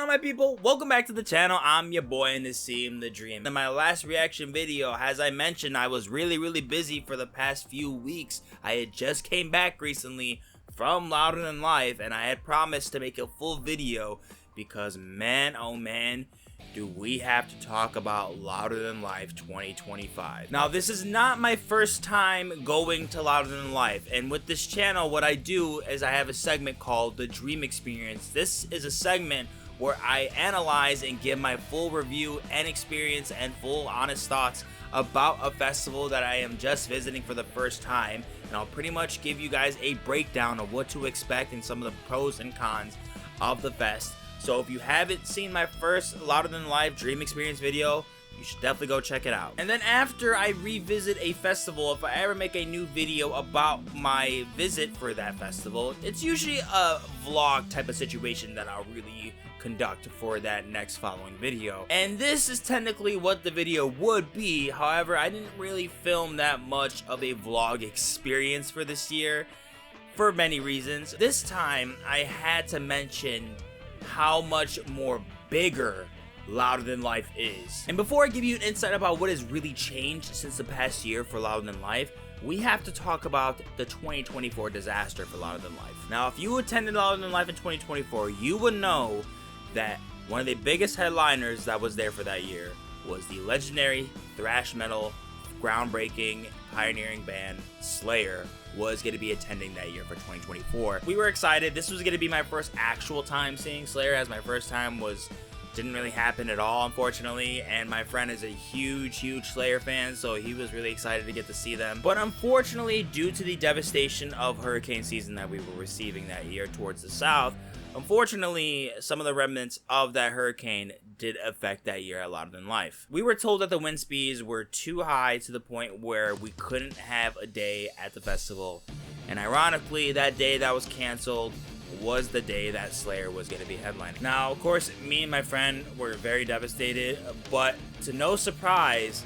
on, my people? Welcome back to the channel. I'm your boy Nassim the Dream. In my last reaction video, as I mentioned, I was really busy for the past few weeks. I had just came back recently from Louder Than Life, and I had promised to make a full video because man, oh man, do we have to talk about Louder Than Life 2025. Now, this is not my first time going to Louder Than Life, and with this channel, what I do is I have a segment called The Dream Experience. This is a segment where I analyze and give my full review and experience and full honest thoughts about a festival that I am just visiting for the first time, and I'll pretty much give you guys a breakdown of what to expect and some of the pros and cons of the fest. So if you haven't seen my first Louder Than Life Dream Experience video, you should definitely go check it out. And then after I revisit a festival, if I ever make a new video about my visit for that festival, it's usually a vlog type of situation that I'll really conduct for that next following video. And this is technically what the video would be. However, I didn't really film that much of a vlog experience for this year for many reasons. This time, I had to mention how much more bigger Louder Than Life is. And before I give you an insight about what has really changed since the past year for Louder Than Life, we have to talk about the 2024 disaster for Louder Than Life. Now, if you attended Louder Than Life in 2024, you would know that one of the biggest headliners that was there for that year was the legendary thrash metal, groundbreaking, pioneering band Slayer was going to be attending that year for 2024. We were excited. This was going to be my first actual time seeing Slayer, as my first time didn't really happen at all, unfortunately, and my friend is a huge Slayer fan, so he was really excited to get to see them. But unfortunately, due to the devastation of hurricane season that we were receiving that year towards the south, unfortunately, some of the remnants of that hurricane did affect that year at Louder Than Life. We were told that the wind speeds were too high to the point where we couldn't have a day at the festival, and ironically, that day that was canceled was the day that Slayer was going to be headlining. Now, of course, me and my friend were very devastated, but to no surprise,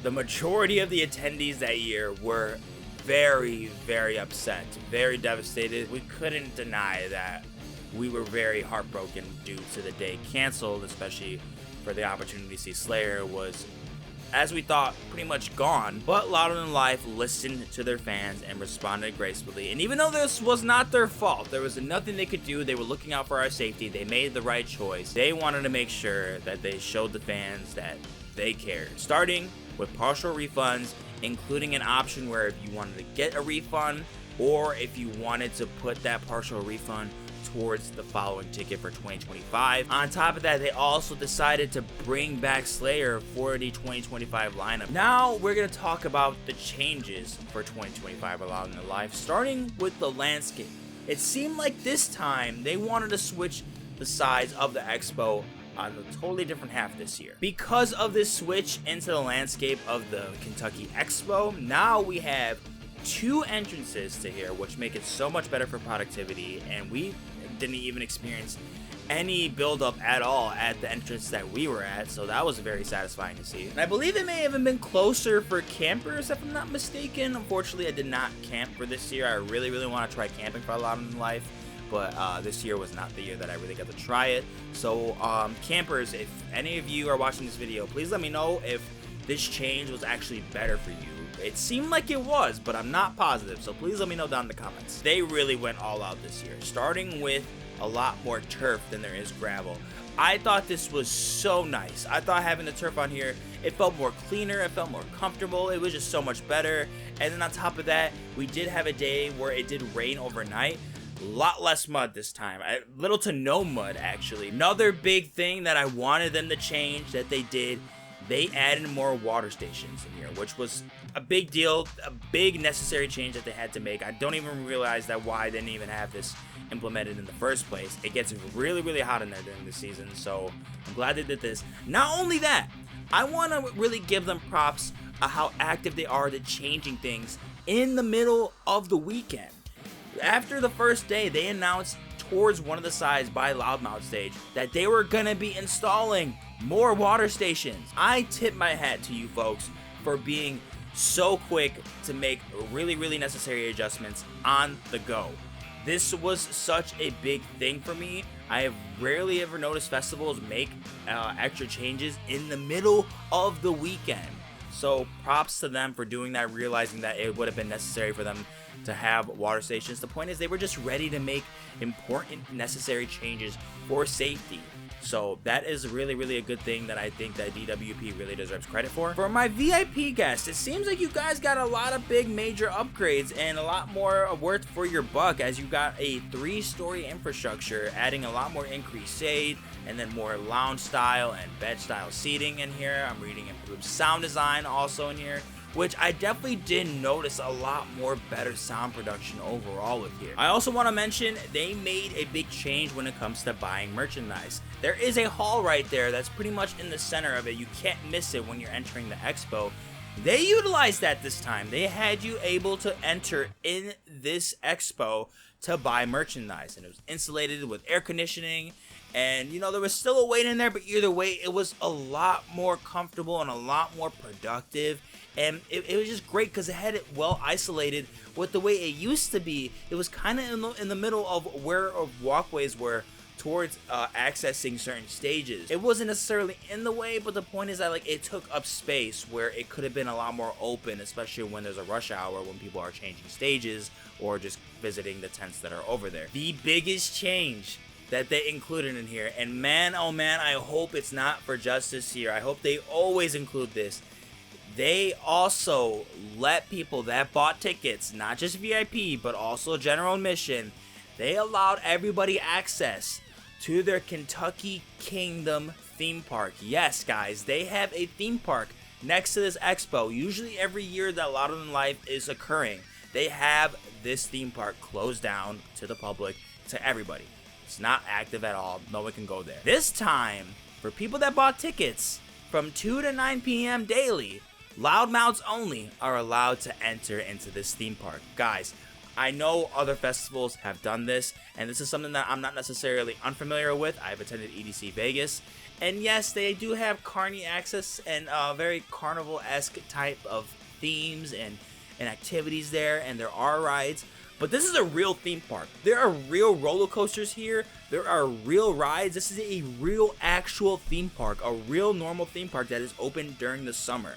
the majority of the attendees that year were very upset, very devastated. We couldn't deny that we were very heartbroken due to the day canceled, especially for the opportunity to see Slayer was, as we thought, pretty much gone. But Louder Than Life listened to their fans and responded gracefully. And even though this was not their fault, there was nothing they could do. They were looking out for our safety. They made the right choice. They wanted to make sure that they showed the fans that they cared. Starting with partial refunds, including an option where if you wanted to get a refund or if you wanted to put that partial refund towards the following ticket for 2025. On top of that, they also decided to bring back Slayer for the 2025 lineup. Now we're going to talk about the changes for 2025 for Louder Than Life, starting with the landscape. It seemed like this time they wanted to switch the sides of the expo on a totally different half this year. Because of this switch into the landscape of the Kentucky Expo, now we have two entrances to here, which make it so much better for productivity, and we didn't even experience any buildup at all at the entrance that we were at, so that was very satisfying to see. And I believe it may have been closer for campers, if I'm not mistaken. Unfortunately, I did not camp for this year. I really want to try camping for Louder Than Life, but this year was not the year that I really got to try it. So campers, if any of you are watching this video, please let me know if this change was actually better for you. It seemed like it was, but I'm not positive, so please let me know down in the comments. They really went all out this year, starting with a lot more turf than there is gravel. I thought this was so nice. I thought having the turf on here, it felt more cleaner, it felt more comfortable, it was just so much better. And then on top of that, we did have a day where it did rain overnight. A lot less mud this time, little to no mud actually. Another big thing that I wanted them to change that they did, they added more water stations in here, which was a big deal, a big necessary change that they had to make. I don't even realize that why they didn't even have this implemented in the first place. It gets really hot in there during the season, so I'm glad they did this. Not only that, I want to really give them props on how active they are to changing things in the middle of the weekend. After the first day, they announced towards one of the sides by Loudmouth Stage that they were gonna be installing more water stations. I tip my hat to you folks for being so quick to make really necessary adjustments on the go. This was such a big thing for me. I have rarely ever noticed festivals make extra changes in the middle of the weekend. So props to them for doing that, realizing that it would have been necessary for them to have water stations. The point is they were just ready to make important, necessary changes for safety. So that is really a good thing that I think that DWP really deserves credit for. For my VIP guests, it seems like you guys got a lot of big major upgrades and a lot more worth for your buck, as you got a 3-story infrastructure, adding a lot more increased shade, and then more lounge style and bed style seating in here. I'm reading improved sound design also in here, which I definitely did notice a lot more better sound production overall with here. I also want to mention they made a big change when it comes to buying merchandise. There is a hall right there that's pretty much in the center of it. You can't miss it when you're entering the expo. They utilized that this time. They had you able to enter in this expo to buy merchandise, and it was insulated with air conditioning, and you know, there was still a wait in there, but either way it was a lot more comfortable and a lot more productive. And it was just great because it had it well isolated with the way it used to be. It was kind of in the middle of where walkways were towards accessing certain stages. It wasn't necessarily in the way, but the point is that like it took up space where it could have been a lot more open, especially when there's a rush hour, when people are changing stages or just visiting the tents that are over there. The biggest change that they included in here, and man, oh man, I hope it's not for just this year. I hope they always include this. They also let people that bought tickets, not just VIP, but also general admission, they allowed everybody access to their Kentucky Kingdom theme park. Yes, guys, they have a theme park next to this expo. Usually every year that Louder Than Life is occurring, they have this theme park closed down to the public, to everybody. It's not active at all. No one can go there. This time, for people that bought tickets from 2 to 9 p.m. daily, loudmouths only are allowed to enter into this theme park. Guys, I know other festivals have done this, and this is something that I'm not necessarily unfamiliar with. I've attended EDC Vegas, and yes, they do have carny access and very carnival-esque type of themes and activities there, and there are rides. But this is a real theme park. There are real roller coasters here. There are real rides. This is a real actual theme park, a real normal theme park that is open during the summer.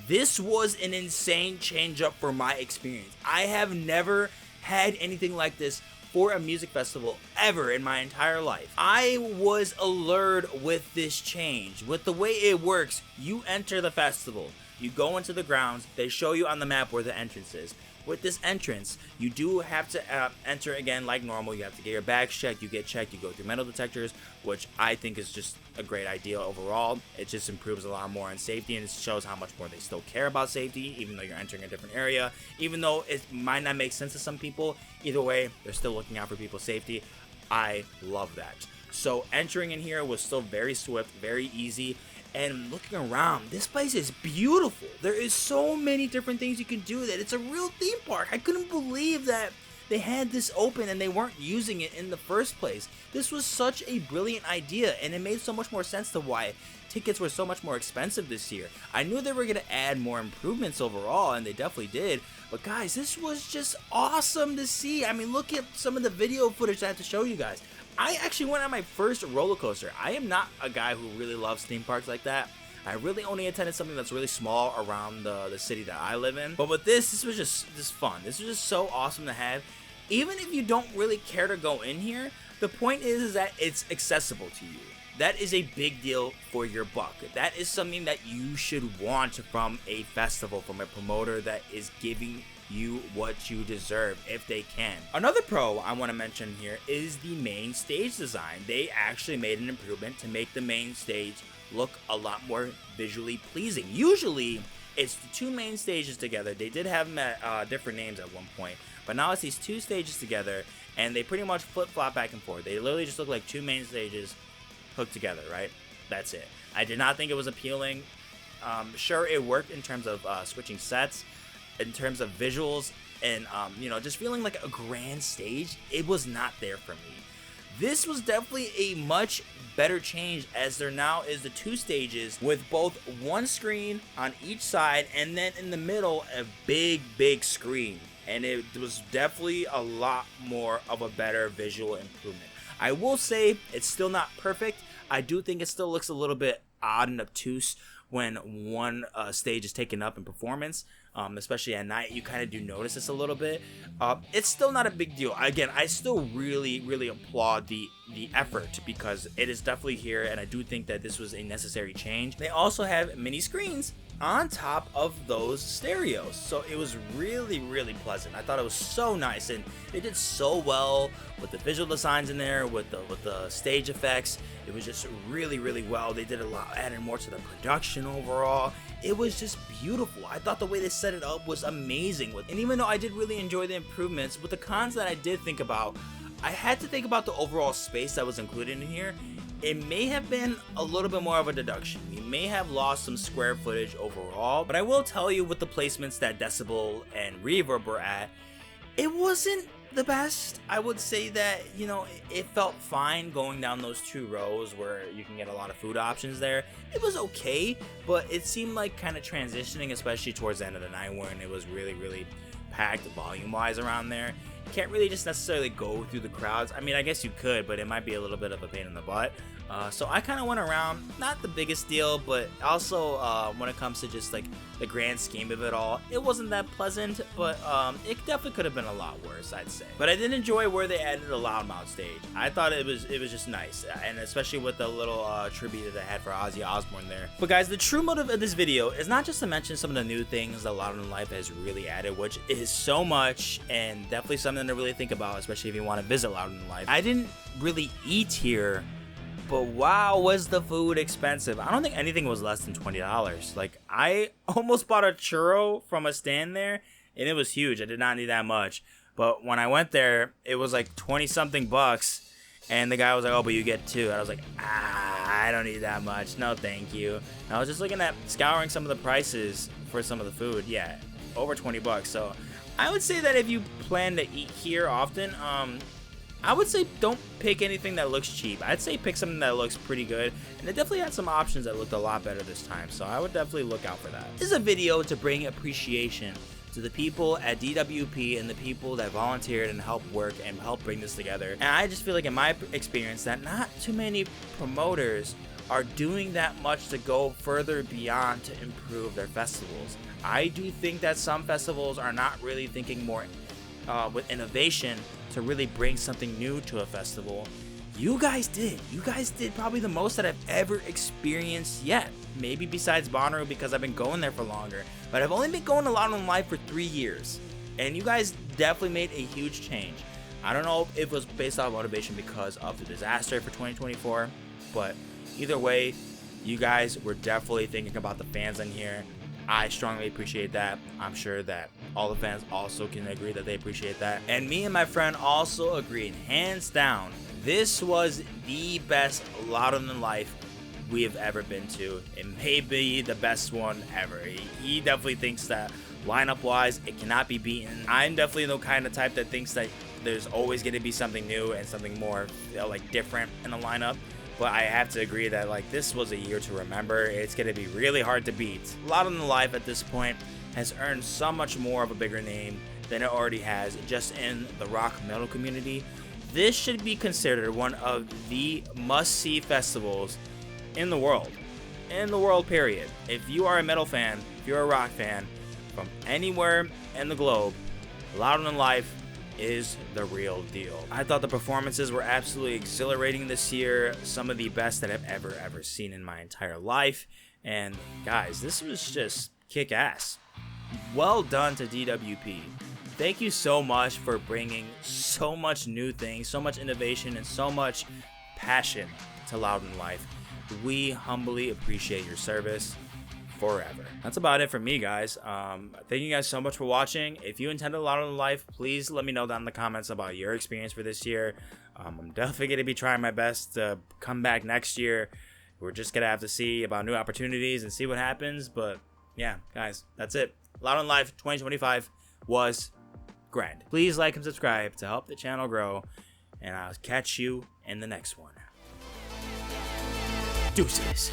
This was an insane change up for my experience. I have never had anything like this for a music festival ever in my entire life. I was allured with this change. With the way it works, you enter the festival, you go into the grounds, they show you on the map where the entrance is. With this entrance, you do have to enter again like normal. You have to get your bags checked, you get checked, you go through metal detectors, which I think is just a great idea overall. It just improves a lot more on safety, and it shows how much more they still care about safety, even though you're entering a different area. Even though it might not make sense to some people, either way, they're still looking out for people's safety. I love that. So entering in here was still very swift, very easy. And looking around, this place is beautiful. There is so many different things you can do that it's a real theme park. I couldn't believe that they had this open and they weren't using it in the first place. This was such a brilliant idea, and it made so much more sense to why tickets were so much more expensive this year. I knew they were going to add more improvements overall, and they definitely did. But guys, this was just awesome to see. I mean, look at some of the video footage I have to show you guys. I actually went on my first roller coaster. I am not a guy who really loves theme parks like that. I really only attended something that's really small around the city that I live in. But with this was just fun. This was just so awesome to have. Even if you don't really care to go in here, the point is that it's accessible to you. That is a big deal for your buck. That is something that you should want from a festival, from a promoter that is giving you what you deserve if they can. Another pro I want to mention here is the main stage design. They actually made an improvement to make the main stage look a lot more visually pleasing. Usually it's the two main stages together. They did have them at different names at one point, but now it's these two stages together, and they pretty much flip-flop back and forth. They literally just look like two main stages hooked together, right? That's it. I did not think it was appealing. Sure, it worked in terms of switching sets, in terms of visuals, and you know, just feeling like a grand stage. It was not there for me. This was definitely a much better change, as there now is the 2 stages with both one screen on each side and then in the middle a big screen, and it was definitely a lot more of a better visual improvement. I will say it's still not perfect. I do think it still looks a little bit odd and obtuse when one stage is taken up in performance, especially at night. You kind of do notice this a little bit. It's still not a big deal. Again, I still really applaud the effort, because it is definitely here, and I do think that this was a necessary change. They also have mini screens on top of those stereos, so it was really pleasant. I thought it was so nice, and they did so well with the visual designs in there, with the stage effects. It was just really well. They did a lot, added more to the production overall. It was just beautiful. I thought the way they set it up was amazing. And even though I did really enjoy the improvements, with the cons that I did think about, I had to think about the overall space that was included in here. It may have been a little bit more of a deduction. We may have lost some square footage overall, but I will tell you, with the placements that Decibel and Reverb were at, it wasn't the best. I would say that, you know, it felt fine going down those 2 rows where you can get a lot of food options there. It was okay, but it seemed like kind of transitioning, especially towards the end of the night when it was really packed volume wise around there. You can't really just necessarily go through the crowds. I mean, I guess you could, but it might be a little bit of a pain in the butt. So I kind of went around, not the biggest deal, but also when it comes to just like the grand scheme of it all, it wasn't that pleasant, but it definitely could have been a lot worse, I'd say. But I did enjoy where they added a loudmouth stage. I thought it was just nice, and especially with the little tribute that they had for Ozzy Osbourne there. But guys, the true motive of this video is not just to mention some of the new things that Louder Than Life has really added, which is so much, and definitely something to really think about, especially if you want to visit Louder Than Life. I didn't really eat here, but wow, was the food expensive. I don't think anything was less than $20. Like, I almost bought a churro from a stand there, and it was huge. I did not need that much. But when I went there, it was like 20 something bucks, and the guy was like, oh, but you get 2. And I was like, I don't need that much. No, thank you. And I was just looking at scouring some of the prices for some of the food. Yeah, over 20 bucks. So I would say that if you plan to eat here often, I would say don't pick anything that looks cheap. I'd say pick something that looks pretty good, and it definitely had some options that looked a lot better this time, so I would definitely look out for that. This is a video to bring appreciation to the people at DWP and the people that volunteered and helped work and helped bring this together. And I just feel like, in my experience, that not too many promoters are doing that much to go further beyond to improve their festivals. I do think that some festivals are not really thinking more with innovation to really bring something new to a festival. You guys did. You guys did probably the most that I've ever experienced yet. Maybe besides Bonnaroo, because I've been going there for longer. But I've only been going to Louder Than Life for 3 years. And you guys definitely made a huge change. I don't know if it was based off motivation because of the disaster for 2024. But either way, you guys were definitely thinking about the fans in here. I strongly appreciate that. I'm sure that all the fans also can agree that they appreciate that. And me and my friend also agreed, hands down, this was the best Louder Than Life we have ever been to. It may be the best one ever. He definitely thinks that lineup wise, it cannot be beaten. I'm definitely the kind of type that thinks that there's always going to be something new and something more like different in the lineup. But I have to agree that like this was a year to remember. It's going to be really hard to beat. Louder Than Life at this point has earned so much more of a bigger name than it already has just in the rock metal community. This should be considered one of the must-see festivals in the world. In the world, period. If you are a metal fan, if you're a rock fan, from anywhere in the globe, Louder Than Life is the real deal. I thought the performances were absolutely exhilarating this year. Some of the best that I've ever seen in my entire life. And guys, this was just kick-ass. Well done to DWP. Thank you so much for bringing so much new things, so much innovation, and so much passion to Louder Than Life. We humbly appreciate your service forever. That's about it for me, guys. Thank you guys so much for watching. If you attended Louder Than Life, please let me know down in the comments about your experience for this year. I'm definitely going to be trying my best to come back next year. We're just going to have to see about new opportunities and see what happens. But yeah, guys, that's it. Louder Than Life 2025 was grand. Please like and subscribe to help the channel grow. and I'll catch you in the next one. Deuces.